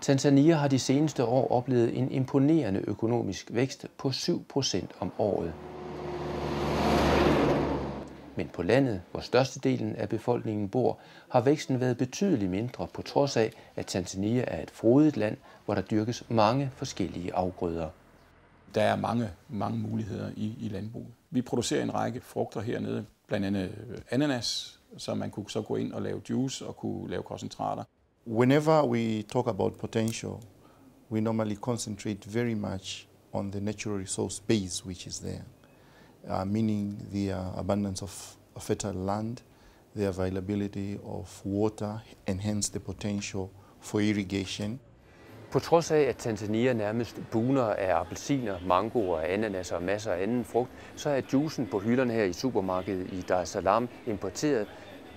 Tanzania har de seneste år oplevet en imponerende økonomisk vækst på 7% om året. Men på landet, hvor størstedelen af befolkningen bor, har væksten været betydeligt mindre, på trods af, at Tanzania er et frodigt land, hvor der dyrkes mange forskellige afgrøder. Der er mange muligheder i landbruget. Vi producerer en række frugter hernede, blandt andet ananas, så man kunne så gå ind og lave juice og kunne lave koncentrater. Whenever we talk about potential, we normally concentrate very much on the natural resource base which is there, meaning the abundance of fertile land, the availability of water, and hence the potential for irrigation. På trods af, at Tanzania nærmest bugner af appelsiner, mangoer, ananas og masser af anden frugt, så er juicen på hylderne her i supermarkedet i Dar es Salaam importeret,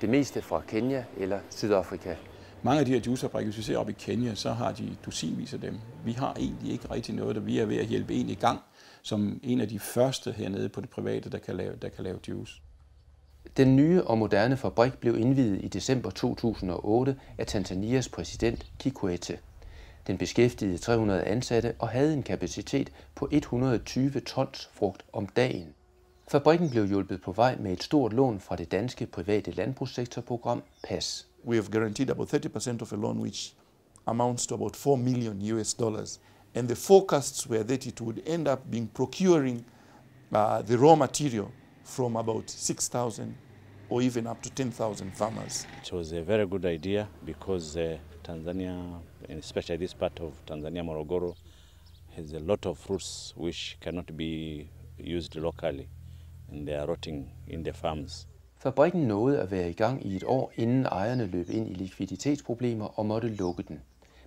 det meste fra Kenya eller Sydafrika. Mange af de her juicefabrikker, hvis vi ser op i Kenya, så har de dusinvis af dem. Vi har egentlig ikke rigtig noget, der vi er ved at hjælpe en i gang, som en af de første hernede på det private, der kan lave juice. Den nye og moderne fabrik blev indviet i december 2008 af Tanzanias præsident Kikwete. Den beskæftigede 300 ansatte og havde en kapacitet på 120 tons frugt om dagen. Fabrikken blev hjulpet på vej med et stort lån fra det danske private landbrugssektorprogram PAS. We have guaranteed about 30% of a loan, which amounts to about $4 million. And the forecasts were that it would end up being procuring the raw material from about 6,000 or even up to 10,000 farmers. It was a very good idea because Tanzania, and especially this part of Tanzania, Morogoro, has a lot of fruits which cannot be used locally, and they are rotting in the farms. Fabrikken nåede at være i gang i et år, inden ejerne løb ind i likviditetsproblemer og måtte lukke den.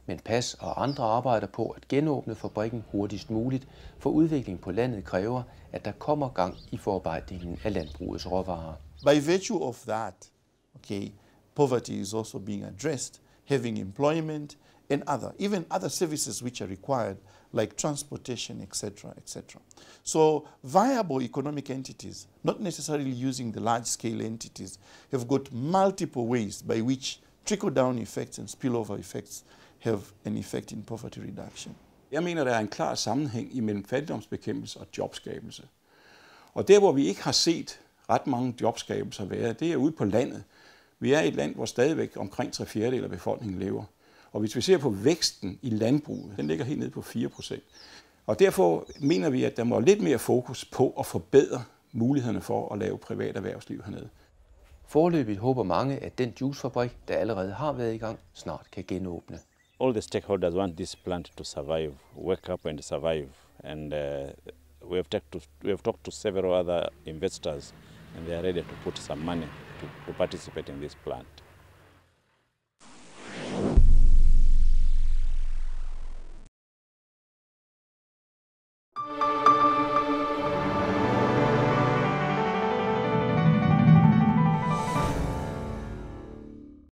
Men PAS og andre arbejder på at genåbne fabrikken hurtigst muligt, for udvikling på landet kræver, at der kommer gang i forarbejdningen af landbrugets råvarer. By virtue of that, poverty is also being addressed, having employment and even other services which are required, like transportation, etc., etc. So viable economic entities, not necessarily using the large-scale entities, have got multiple ways by which trickle-down effects and spillover effects have an effect in poverty reduction. Jeg mener, der er en klar sammenhæng imellem fattigdomsbekæmpelse og jobskabelse. Og der, hvor vi ikke har set ret mange jobskabelser være, det er ude på landet. Vi er et land, hvor stadigvæk omkring 3/4 af befolkningen lever. Og hvis vi ser på væksten i landbruget, den ligger helt nede på 4%. Og derfor mener vi, at der må lidt mere fokus på at forbedre mulighederne for at lave privat erhvervsliv hernede. Foreløbigt håber mange, at den juicefabrik, der allerede har været i gang, snart kan genåbne. All the stakeholders want this plant to survive, wake up and survive. And we have talked to several other investors, and they are ready to put some money to participate in this plant.